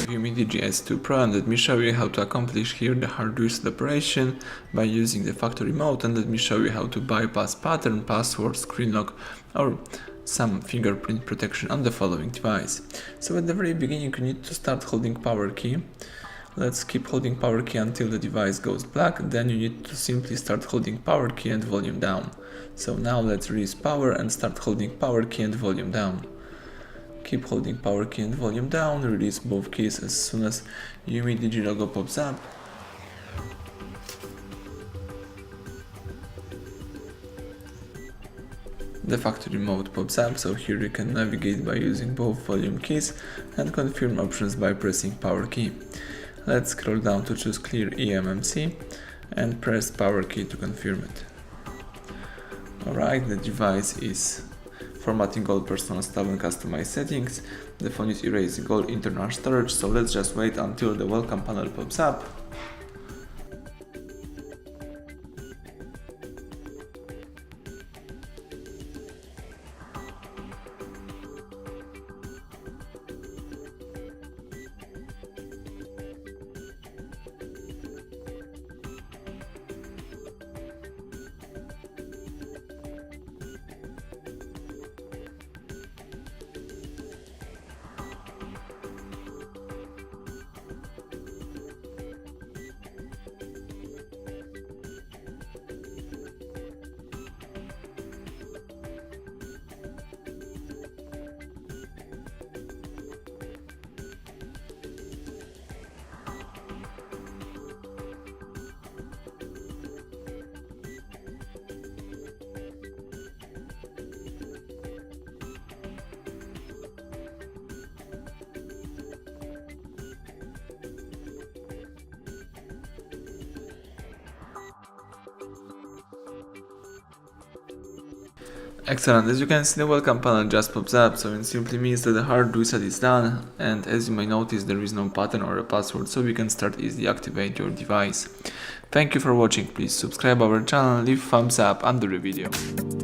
UMIDIGI S2 Pro, and let me show you how to accomplish here the hard reset operation by using the factory mode, and let me show you how to bypass pattern, password, screen lock or some fingerprint protection on the following device. So at the very beginning you need to start holding power key. Let's keep holding power key until the device goes black, then you need to simply start holding power key and volume down. So now let's release power and start holding power key and volume down. Keep holding power key and volume down, release both keys as soon as UMIDIGI logo pops up. The factory mode pops up, so here you can navigate by using both volume keys and confirm options by pressing power key. Let's scroll down to choose clear eMMC and press power key to confirm it. Alright, the device is formatting all personal stuff and customized settings. The phone is erasing all internal storage, so let's just wait until the welcome panel pops up. Excellent, as you can see the welcome panel just pops up, so it simply means that the hard reset is done, and as you may notice there is no pattern or a password, so we can start easily activate your device. Thank you for watching, please subscribe our channel, leave thumbs up under the video.